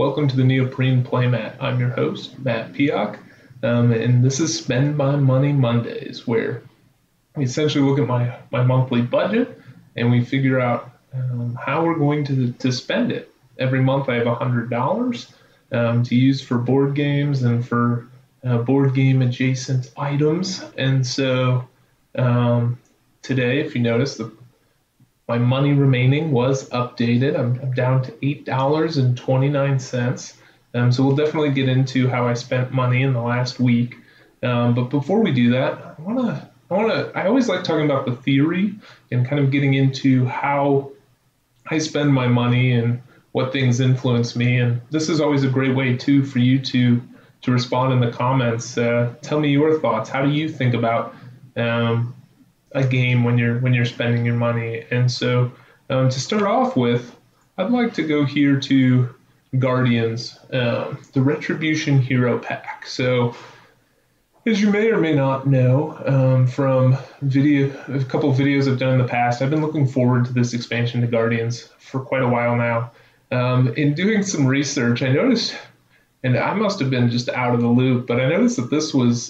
welcome to the Neoprene Playmat. I'm your host, Matt Piak, and this is Spend My Money Mondays, where we essentially look at my monthly budget and we figure out how we're going to spend it. Every month I have $100 to use for board games and for board game adjacent items. And so today, if you notice, my money remaining was updated. I'm down to $8.29. So we'll definitely get into how I spent money in the last week. But before we do that, I always like talking about the theory and kind of getting into how I spend my money and what things influence me. And this is always a great way too for you to respond in the comments. Tell me your thoughts. How do you think about a game when you're spending your money? And so to start off with, I'd like to go here to Guardians, the Retribution Hero Pack. So as you may or may not know from a couple of videos I've done in the past, I've been looking forward to this expansion to Guardians for quite a while now. In doing some research, I noticed, and I must have been just out of the loop, but I noticed that this was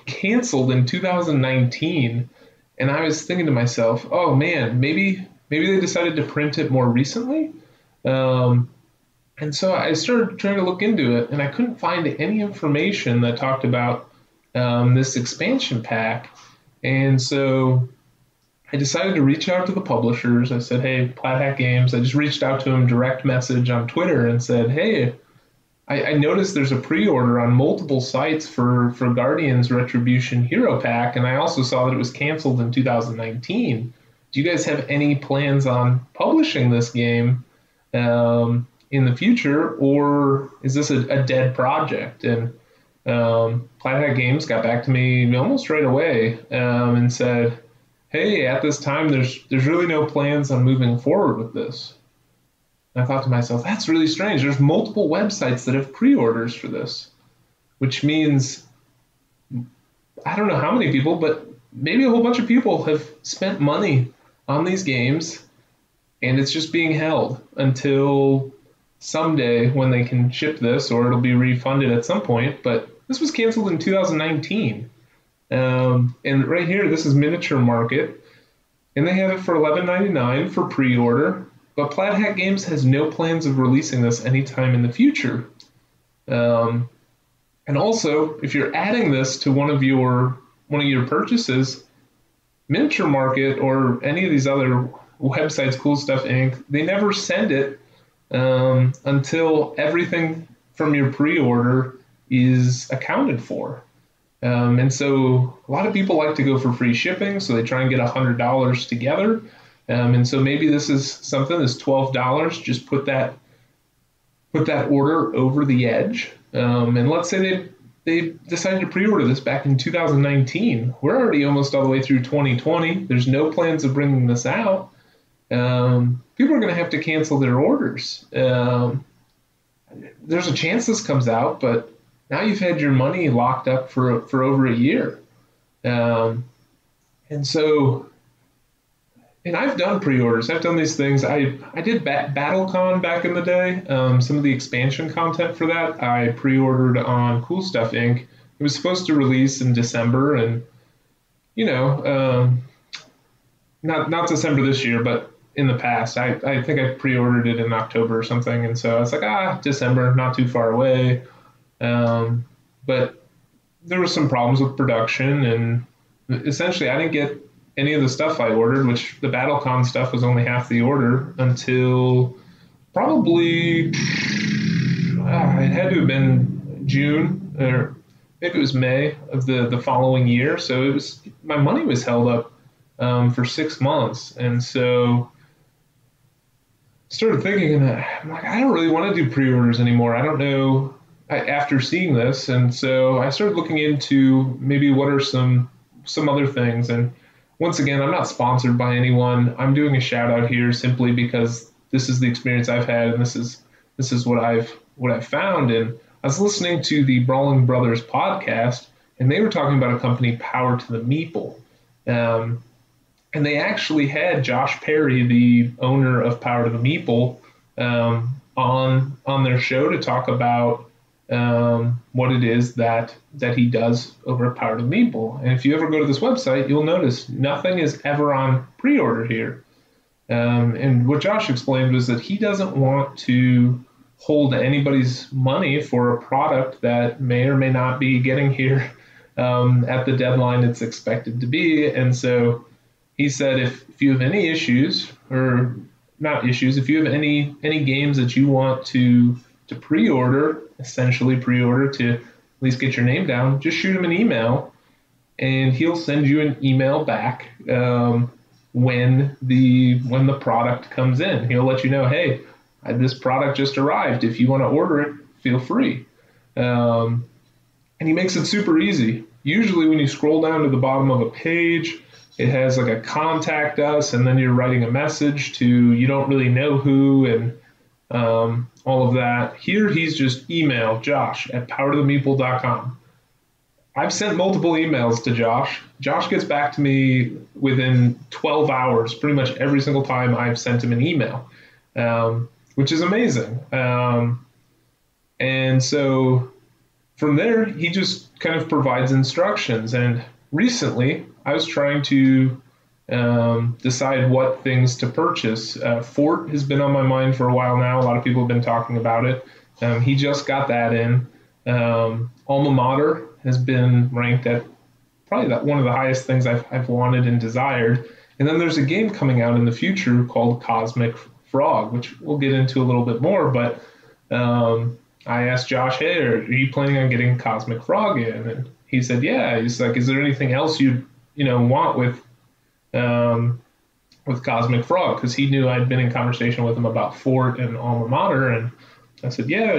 canceled in 2019, and I was thinking to myself, oh man, maybe they decided to print it more recently. And so I started trying to look into it, and I couldn't find any information that talked about this expansion pack. And so I decided to reach out to the publishers. I said, hey, Plat Hat Games. I just reached out to them direct message on Twitter and said, hey, I noticed there's a pre-order on multiple sites for Guardians Retribution Hero Pack, and I also saw that it was canceled in 2019. Do you guys have any plans on publishing this game in the future, or is this a dead project? And Plat Hat Games got back to me almost right away and said, hey, at this time, there's really no plans on moving forward with this. And I thought to myself, that's really strange. There's multiple websites that have pre-orders for this, which means I don't know how many people, but maybe a whole bunch of people have spent money on these games, and it's just being held until someday when they can ship this, or it'll be refunded at some point. But this was canceled in 2019. And right here, this is Miniature Market, and they have it for $11.99 for pre-order. But Plat Hat Games has no plans of releasing this anytime in the future. And also, if you're adding this to one of your purchases, Miniature Market or any of these other websites, Cool Stuff Inc., they never send it until everything from your pre-order is accounted for. And so a lot of people like to go for free shipping, so they try and get $100 together. And so maybe this is something that's $12. Just put that order over the edge. And let's say they decided to pre-order this back in 2019. We're already almost all the way through 2020. There's no plans of bringing this out. People are going to have to cancel their orders. There's a chance this comes out, but now you've had your money locked up for over a year. And I've done pre-orders. I've done these things. I did BattleCon back in the day. Some of the expansion content for that I pre-ordered on Cool Stuff Inc. It was supposed to release in December, and not December this year, but in the past, I think I pre-ordered it in October or something. And so I was like, December, not too far away. But there were some problems with production, and essentially I didn't get any of the stuff I ordered, which the BattleCon stuff was only half the order, until probably it had to have been June, or maybe it was May of the following year. So my money was held up for 6 months. And so I started thinking, and I'm like, I don't really want to do pre-orders anymore. I don't know after seeing this. And so I started looking into maybe what are some other things. And once again, I'm not sponsored by anyone. I'm doing a shout out here simply because this is the experience I've had, and this is what I've found. And I was listening to the Brawling Brothers podcast, and they were talking about a company, Power to the Meeple. And they actually had Josh Perry, the owner of Power to the Meeple, on their show to talk about what it is that he does over at Power to the Meeple. And if you ever go to this website, you'll notice nothing is ever on pre-order here. And what Josh explained was that he doesn't want to hold anybody's money for a product that may or may not be getting here at the deadline it's expected to be. And so he said, if you have any issues, or not issues, if you have any games that you want to pre-order, essentially pre-order to at least get your name down, just shoot him an email, and he'll send you an email back when the product comes in. He'll let you know, hey, this product just arrived. If you want to order it, feel free. And he makes it super easy. Usually when you scroll down to the bottom of a page, it has like a contact us, and then you're writing a message to you don't really know who, and all of that. Here he's just email josh@powertothemeeple.com. I've sent multiple emails to Josh. Josh gets back to me within 12 hours, pretty much every single time I've sent him an email, which is amazing. And so from there, he just kind of provides instructions. And recently, I was trying to decide what things to purchase. Fort has been on my mind for a while now. A lot of people have been talking about it. He just got that in. Alma Mater has been ranked at probably one of the highest things I've wanted and desired. And then there's a game coming out in the future called Cosmic Frog, which we'll get into a little bit more. But I asked Josh, hey, are you planning on getting Cosmic Frog in? And he said, yeah. He's like, is there anything else you want with Cosmic Frog? Because he knew I'd been in conversation with him about Fort and Alma Mater. And I said, yeah,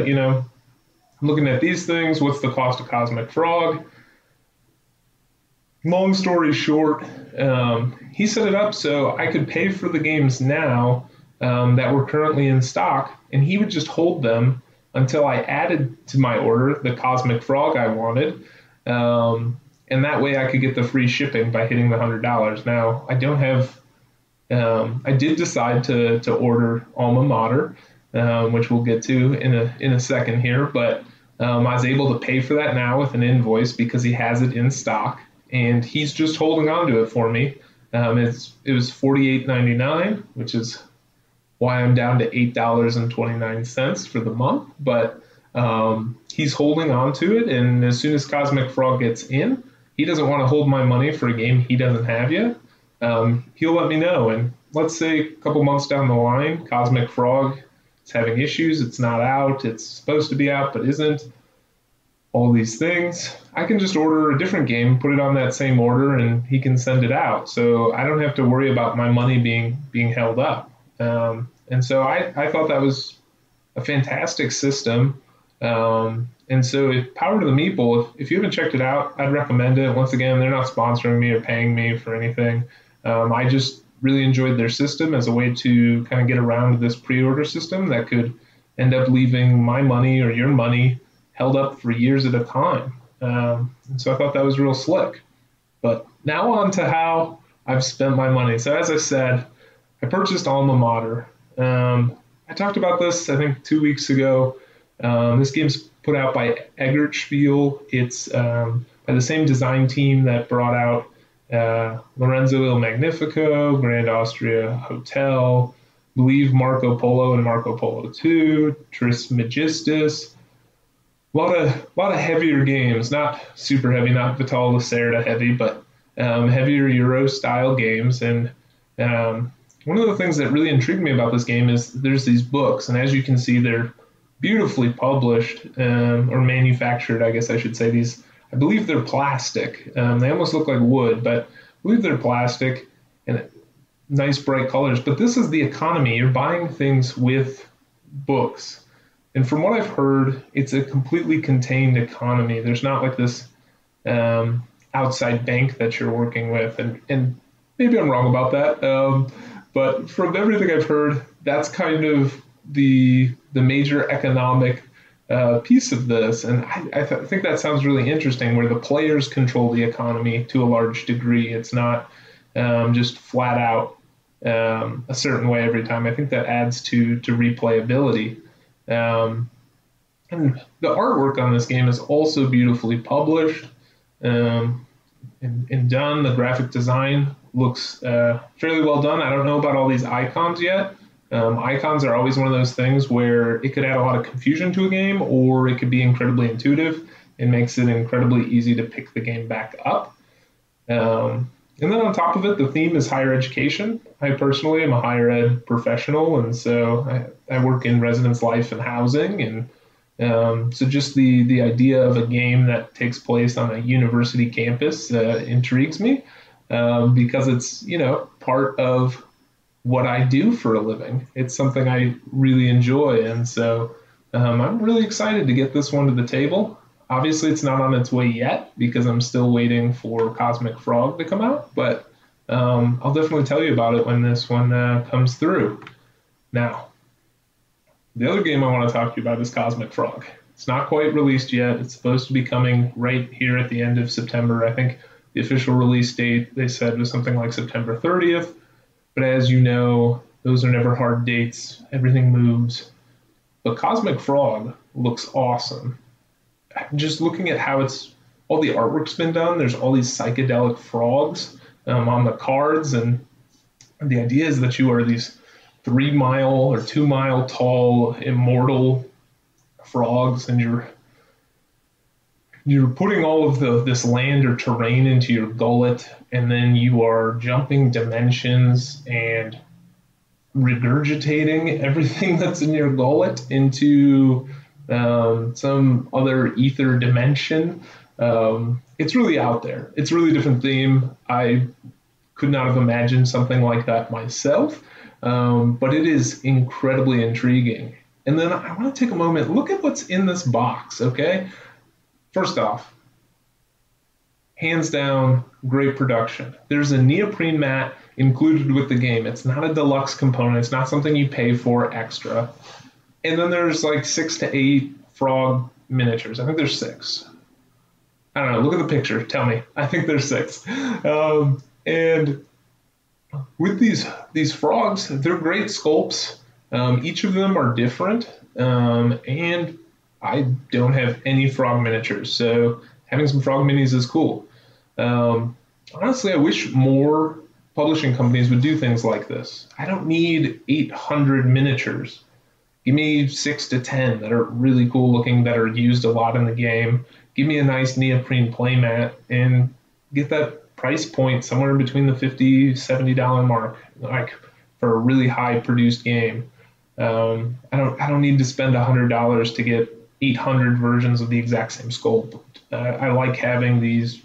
I'm looking at these things. What's the cost of Cosmic Frog? Long story short, he set it up so I could pay for the games now that were currently in stock, and he would just hold them until I added to my order the Cosmic Frog I wanted. And that way I could get the free shipping by hitting the $100. Now, I don't have, I did decide to order Alma Mater, which we'll get to in a second here, but I was able to pay for that now with an invoice because he has it in stock, and he's just holding on to it for me. It was $48.99, which is why I'm down to $8.29 for the month, but he's holding on to it, and as soon as Cosmic Frog gets in, he doesn't want to hold my money for a game he doesn't have yet. He'll let me know, and let's say a couple months down the line, Cosmic Frog is having issues, it's not out, it's supposed to be out but isn't, all these things. I can just order a different game, put it on that same order, and he can send it out. So I don't have to worry about my money being held up. And so I thought that was a fantastic system. And so Power to the Meeple, if you haven't checked it out, I'd recommend it. Once again, they're not sponsoring me or paying me for anything. I just really enjoyed their system as a way to kind of get around this pre-order system that could end up leaving my money or your money held up for years at a time. And so I thought that was real slick. But now on to how I've spent my money. So as I said, I purchased Alma Mater. I talked about this, I think, 2 weeks ago. This game's put out by Eggertspiel. It's by the same design team that brought out Lorenzo Il Magnifico, Grand Austria Hotel, I believe Marco Polo and Marco Polo 2, Trismegistus. A lot of heavier games, not super heavy, not Vital Lacerda heavy, but heavier Euro-style games. And one of the things that really intrigued me about this game is there's these books, and as you can see, they're beautifully published or manufactured, I guess I should say. These, I believe they're plastic. They almost look like wood, but I believe they're plastic and nice bright colors. But this is the economy. You're buying things with books. And from what I've heard, it's a completely contained economy. There's not like this outside bank that you're working with. And maybe I'm wrong about that. But from everything I've heard, that's kind of the major economic piece of this. And I think that sounds really interesting, where the players control the economy to a large degree. It's not just flat out a certain way every time. I think that adds to replayability. Um, and the artwork on this game is also beautifully published um, and done. The graphic design looks fairly well done. I don't know about all these icons yet. Icons are always one of those things where it could add a lot of confusion to a game, or it could be incredibly intuitive. It makes it incredibly easy to pick the game back up. And then on top of it, the theme is higher education. I personally am a higher ed professional, and so I work in residence life and housing. And so just the idea of a game that takes place on a university campus intrigues me because it's, part of what I do for a living. It's something I really enjoy. And so I'm really excited to get this one to the table. Obviously, it's not on its way yet because I'm still waiting for Cosmic Frog to come out, but I'll definitely tell you about it when this one comes through. Now, the other game I want to talk to you about is Cosmic Frog. It's not quite released yet. It's supposed to be coming right here at the end of September. I think the official release date, they said, was something like September 30th. But as you know, those are never hard dates. Everything moves. But Cosmic Frog looks awesome. Just looking at how all the artwork's been done, there's all these psychedelic frogs on the cards, and the idea is that you are these 3-mile or 2-mile tall immortal frogs, and you're putting all of this land or terrain into your gullet, and then you are jumping dimensions and regurgitating everything that's in your gullet into some other ether dimension. It's really out there. It's a really different theme. I could not have imagined something like that myself, but it is incredibly intriguing. And then I want to take a moment, look at what's in this box, okay? First off, hands down, great production. There's a neoprene mat included with the game. It's not a deluxe component. It's not something you pay for extra. And then there's like 6 to 8 frog miniatures. I think there's 6. I don't know. Look at the picture. Tell me. I think there's 6. And with these frogs, they're great sculpts. Each of them are different. And I don't have any frog miniatures, so having some frog minis is cool. Honestly, I wish more publishing companies would do things like this. I don't need 800 miniatures. Give me 6 to 10 that are really cool looking, that are used a lot in the game. Give me a nice neoprene playmat and get that price point somewhere between the $50, $70 mark, like for a really high produced game. I don't need to spend $100 to get 800 versions of the exact same sculpt. I like having these,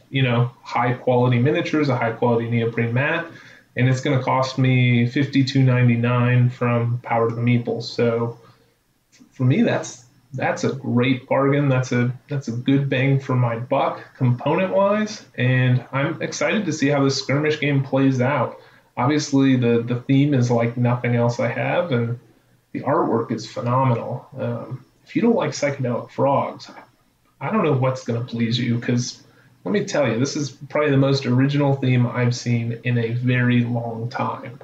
high quality miniatures, a high quality neoprene mat, and it's going to cost me $52.99 from Power to the Meeples. So for me, that's a great bargain. That's a good bang for my buck component wise, and I'm excited to see how this skirmish game plays out. Obviously, the theme is like nothing else I have, and the artwork is phenomenal. If you don't like psychedelic frogs, I don't know what's going to please you, because let me tell you, this is probably the most original theme I've seen in a very long time.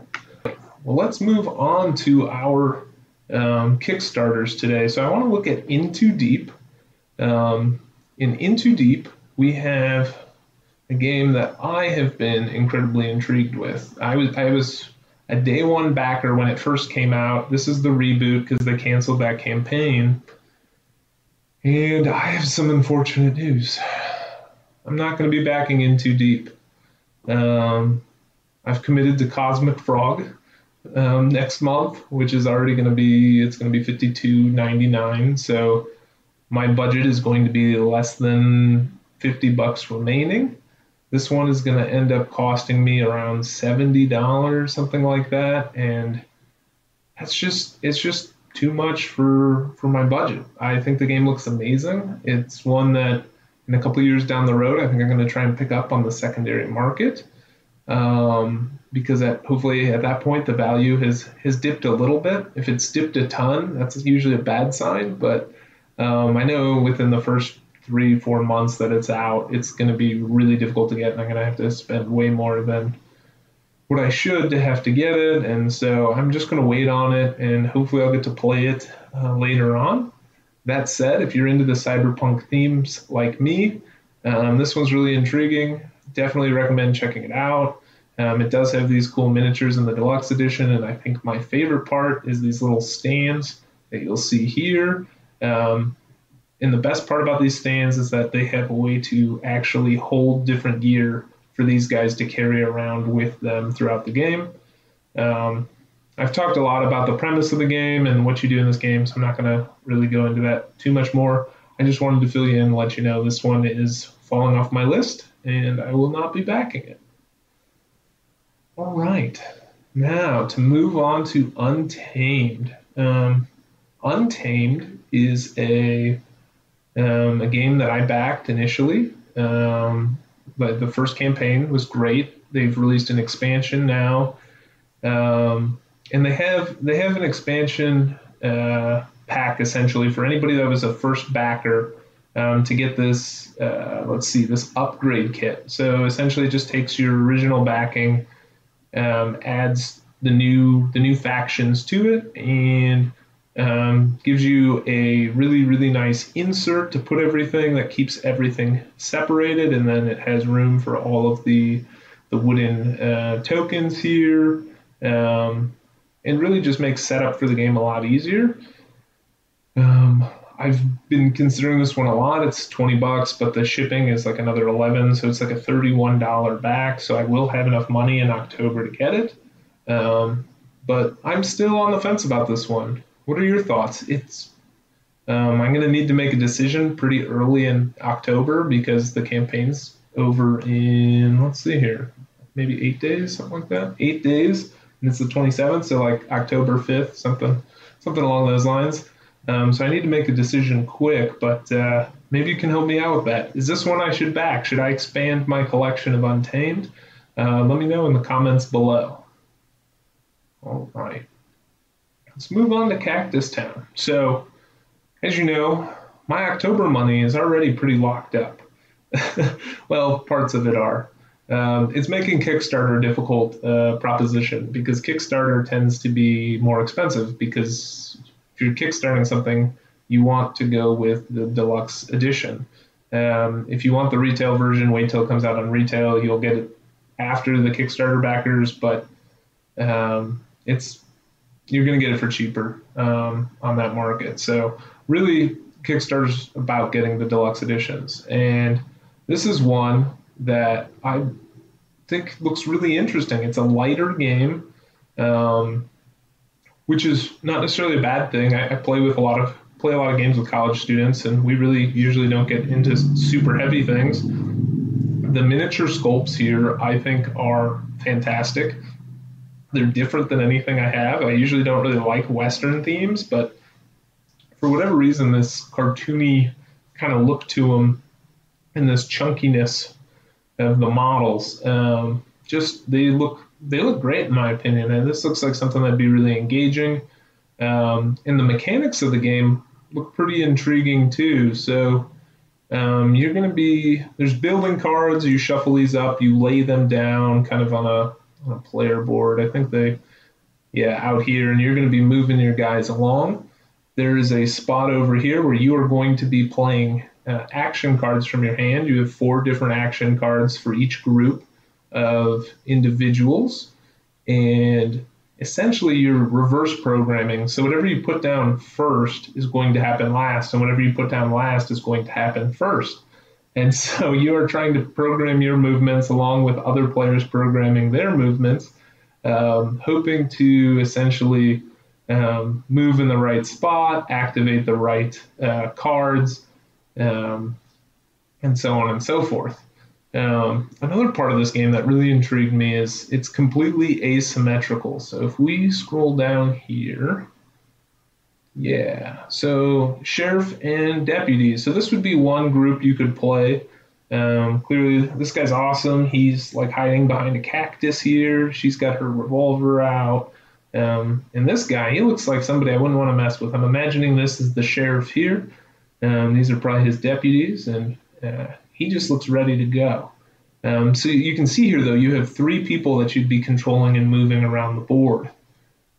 Well, let's move on to our Kickstarters today. So I want to look at Into Deep. In Into Deep, we have a game that I have been incredibly intrigued with. I was a day one backer when it first came out. This is the reboot because they canceled that campaign. And I have some unfortunate news. I'm not going to be backing In Too Deep. I've committed to Cosmic Frog next month, which is already going to be, it's going to be $52.99. So my budget is going to be less than $50 remaining. This one is going to end up costing me around $70, something like that, and it's just too much for my budget. I think the game looks amazing. It's one that in a couple of years down the road, I think I'm going to try and pick up on the secondary market, because hopefully at that point the value has dipped a little bit. If it's dipped a ton, that's usually a bad sign. But I know within the first 3-4 months that it's out, it's going to be really difficult to get, and I'm going to have to spend way more than what I should to have to get it, and so I'm just going to wait on it, and hopefully I'll get to play it later on. That said, if you're into the cyberpunk themes like me, this one's really intriguing. Definitely recommend checking it out. It does have these cool miniatures in the deluxe edition, and I think my favorite part is these little stands that you'll see here. And the best part about these stands is that they have a way to actually hold different gear for these guys to carry around with them throughout the game. I've talked a lot about the premise of the game and what you do in this game, so I'm not going to really go into that too much more. I just wanted to fill you in and let you know this one is falling off my list, and I will not be backing it. All right, now to move on to Untamed. Untamed is a game that I backed initially, but the first campaign was great. They've released an expansion now, and they have an expansion pack essentially for anybody that was a first backer to get this. This upgrade kit. So essentially, it just takes your original backing, adds the new factions to it, and gives you a really nice insert to put everything that keeps everything separated, and then it has room for all of the wooden tokens here, and really just makes setup for the game a lot easier. I've been considering this one a lot. It's $20, but the shipping is like another $11, so it's like a $31 back. So I will have enough money in October to get it, but I'm still on the fence about this one. What are your thoughts? I'm going to need to make a decision pretty early in October because the campaign's over in, let's see here, maybe 8 days, something like that. 8 days, and it's the 27th, so like October 5th, something along those lines. So I need to make a decision quick, but maybe you can help me out with that. Is this one I should back? Should I expand my collection of Untamed? Let me know in the comments below. All right. Let's move on to Cactus Town. So, as you know, my October money is already pretty locked up. Well, parts of it are. It's making Kickstarter a difficult proposition because Kickstarter tends to be more expensive because if you're kickstarting something, you want to go with the deluxe edition. If you want the retail version, wait till it comes out on retail. You'll get it after the Kickstarter backers, but you're going to get it for cheaper on that market. So really, Kickstarter's about getting the deluxe editions. And this is one that I think looks really interesting. It's a lighter game, which is not necessarily a bad thing. I play a lot of games with college students, and we really usually don't get into super heavy things. The miniature sculpts here, I think, are fantastic. They're different than anything I have. I usually don't really like Western themes, but for whatever reason, this cartoony kind of look to them and this chunkiness of the models, they look great in my opinion. And this looks like something that'd be really engaging. And the mechanics of the game look pretty intriguing too. So you're going to there's building cards. You shuffle these up, you lay them down kind of on a player board. I think out here, and you're going to be moving your guys along. There is a spot over here where you are going to be playing action cards from your hand. You have 4 different action cards for each group of individuals, and essentially you're reverse programming. So whatever you put down first is going to happen last, and whatever you put down last is going to happen first. And so you are trying to program your movements along with other players programming their movements, hoping to essentially move in the right spot, activate the right cards, and so on and so forth. Another part of this game that really intrigued me is it's completely asymmetrical. So if we scroll down here, so sheriff and deputies. So this would be one group you could play. Clearly, this guy's awesome. He's like hiding behind a cactus here. She's got her revolver out. And this guy, he looks like somebody I wouldn't want to mess with. I'm imagining this is the sheriff here. These are probably his deputies, and he just looks ready to go. So you can see here, though, you have 3 people that you'd be controlling and moving around the board.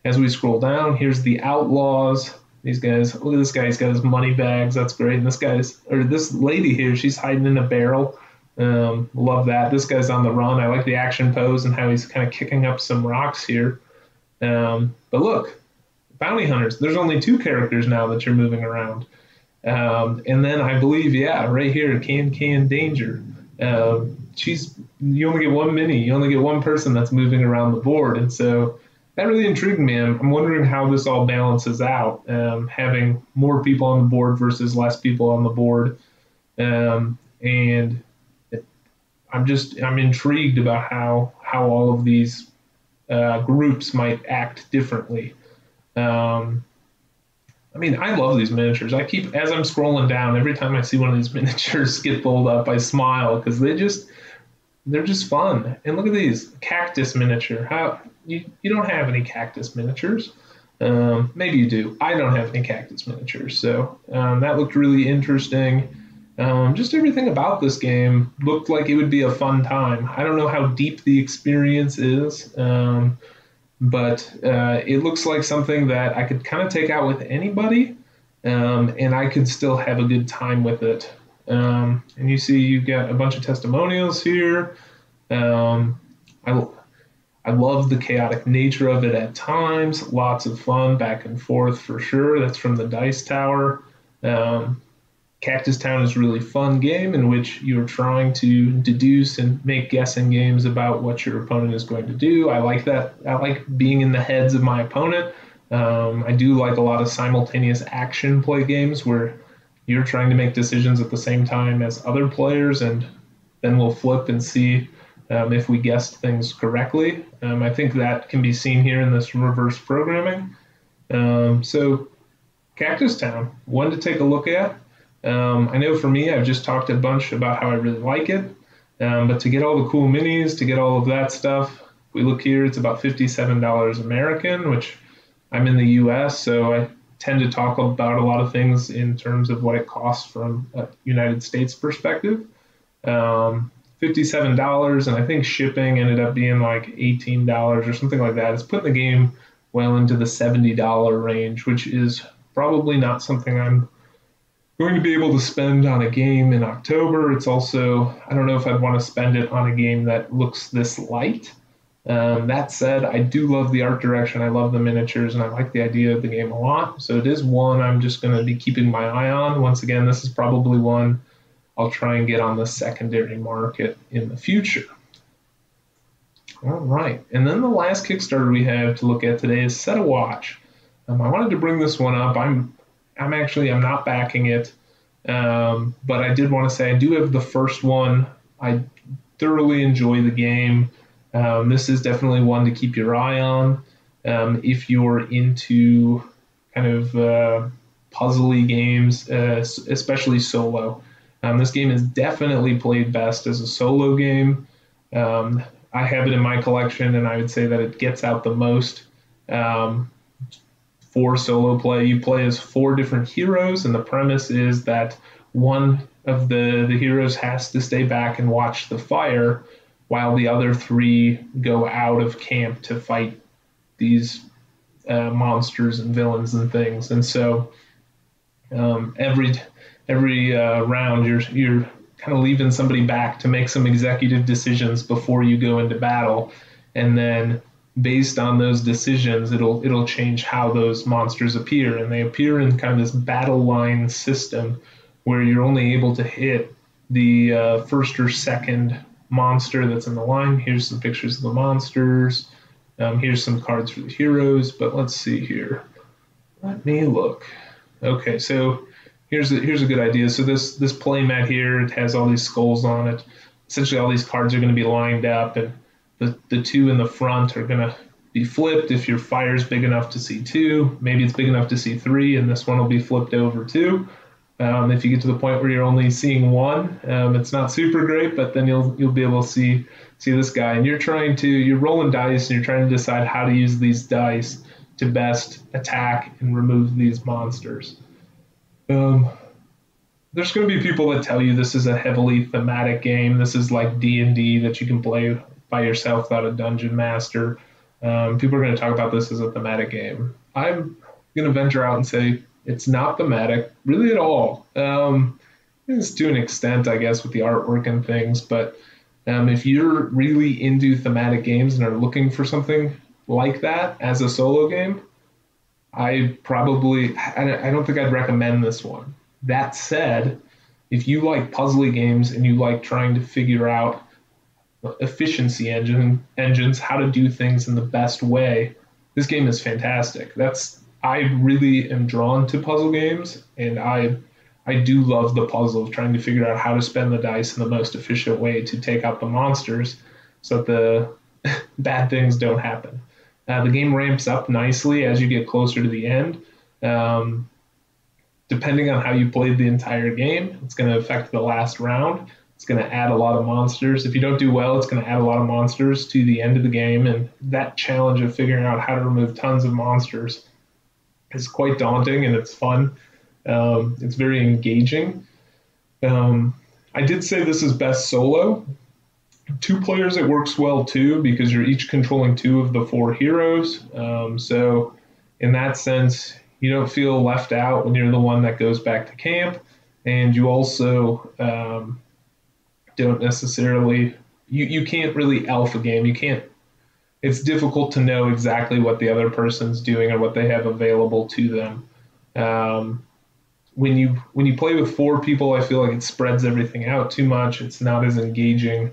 As we scroll down, here's the outlaws. These guys, look at this guy, he's got his money bags, that's great. And this lady here, she's hiding in a barrel. Love that. This guy's on the run. I like the action pose and how he's kind of kicking up some rocks here. But look, bounty hunters, there's only 2 characters now that you're moving around. And then I believe, right here, Can Danger. You only get 1 mini, you only get 1 person that's moving around the board. And so that really intrigued me. I'm wondering how this all balances out, having more people on the board versus less people on the board. And I'm intrigued about how all of these groups might act differently. I love these miniatures. As I'm scrolling down, every time I see one of these miniatures get pulled up, I smile because they're just fun. And look at these cactus miniature. You don't have any cactus miniatures. Maybe you do. I don't have any cactus miniatures. So that looked really interesting. Just everything about this game looked like it would be a fun time. I don't know how deep the experience is, but it looks like something that I could kind of take out with anybody, and I could still have a good time with it. And you see you've got a bunch of testimonials here. I love the chaotic nature of it at times. Lots of fun back and forth for sure. That's from the Dice Tower. Cactus Town is a really fun game in which you're trying to deduce and make guessing games about what your opponent is going to do. I like that. I like being in the heads of my opponent. I do like a lot of simultaneous action play games where you're trying to make decisions at the same time as other players, and then we'll flip and see if we guessed things correctly. I think that can be seen here in this reverse programming. So Cactus Town, one to take a look at. I know for me, I've just talked a bunch about how I really like it, but to get all the cool minis, to get all of that stuff, we look here, it's about $57 American, which I'm in the US, so I tend to talk about a lot of things in terms of what it costs from a United States perspective. $57, and I think shipping ended up being like $18 or something like that. It's putting the game well into the $70 range, which is probably not something I'm going to be able to spend on a game in October. It's also, I don't know if I'd want to spend it on a game that looks this light. That said, I do love the art direction. I love the miniatures, and I like the idea of the game a lot. So it is one I'm just going to be keeping my eye on. Once again, this is probably one I'll try and get on the secondary market in the future. All right, and then the last Kickstarter we have to look at today is Set a Watch. I wanted to bring this one up. I'm not backing it, but I did want to say I do have the first one. I thoroughly enjoy the game. This is definitely one to keep your eye on if you're into kind of puzzly games, especially solo. This game is definitely played best as a solo game. I have it in my collection, and I would say that it gets out the most for solo play. You play as 4 different heroes, and the premise is that one of the heroes has to stay back and watch the fire while the other 3 go out of camp to fight these monsters and villains and things. And so every round you're kind of leaving somebody back to make some executive decisions before you go into battle, and then based on those decisions it'll change how those monsters appear. And they appear in kind of this battle line system where you're only able to hit the first or second monster that's in the line. Here's some pictures of the monsters. Here's some cards for the heroes, but let's see here. Let me look. Okay, so here's a good idea. So this play mat here, it has all these skulls on it. Essentially all these cards are going to be lined up, and the 2 in the front are going to be flipped if your fire's big enough to see 2. Maybe it's big enough to see 3, and this one will be flipped over too. If you get to the point where you're only seeing 1, it's not super great, but then you'll be able to see this guy, and you're rolling dice, and you're trying to decide how to use these dice to best attack and remove these monsters. there's going to be people that tell you this is a heavily thematic game. This is like D&D that you can play by yourself without a dungeon master. People are going to talk about this as a thematic game. I'm going to venture out and say it's not thematic really at all. It's to an extent, I guess, with the artwork and things. But if you're really into thematic games and are looking for something like that as a solo game, I don't think I'd recommend this one. That said, if you like puzzly games and you like trying to figure out efficiency engines, how to do things in the best way, this game is fantastic. I really am drawn to puzzle games, and I do love the puzzle of trying to figure out how to spend the dice in the most efficient way to take out the monsters so that the bad things don't happen. The game ramps up nicely as you get closer to the end. Depending on how you played the entire game, it's going to affect the last round. It's going to add a lot of monsters. If you don't do well, it's going to add a lot of monsters to the end of the game. And that challenge of figuring out how to remove tons of monsters is quite daunting, and it's fun. It's very engaging. I did say this is best solo. 2 players, it works well too, because you're each controlling 2 of the 4 heroes. So in that sense, you don't feel left out when you're the one that goes back to camp. And you also don't necessarily, you can't really alpha game. It's difficult to know exactly what the other person's doing or what they have available to them. When you play with 4 people, I feel like it spreads everything out too much. It's not as engaging.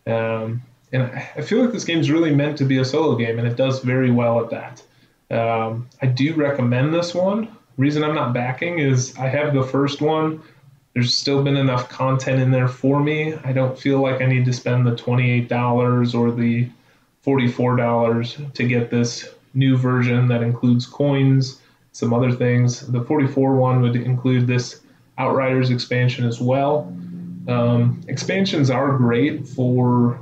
And I feel like this game's really meant to be a solo game, and it does very well at that. I do recommend this one. Reason I'm not backing is I have the first one. There's still been enough content in there for me. I don't feel like I need to spend the $28 or the $44 to get this new version that includes coins, some other things. The 44 one would include this Outriders expansion as well. Expansions are great for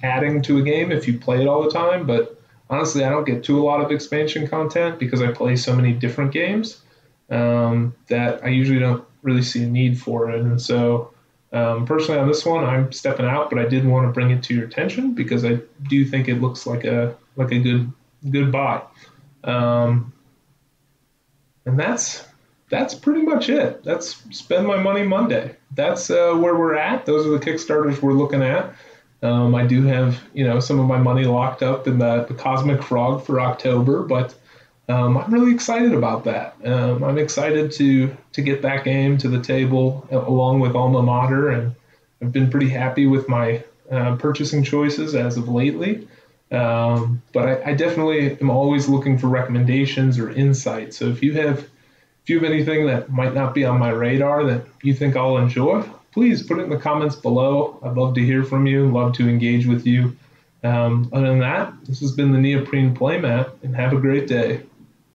adding to a game if you play it all the time, but honestly, I don't get to a lot of expansion content because I play so many different games that I usually don't really see a need for it. And so personally on this one, I'm stepping out, but I did want to bring it to your attention because I do think it looks like a good buy. And that's pretty much it. That's Spend My Money Monday. That's where we're at. Those are the Kickstarters we're looking at. I do have, some of my money locked up in the Cosmic Frog for October, but I'm really excited about that. I'm excited to get that game to the table along with Alma Mater, and I've been pretty happy with my purchasing choices as of lately. But I definitely am always looking for recommendations or insights. So if you have anything that might not be on my radar that you think I'll enjoy, please put it in the comments below. I'd love to hear from you, love to engage with you. Other than that, this has been the Neoprene Playmat, and have a great day.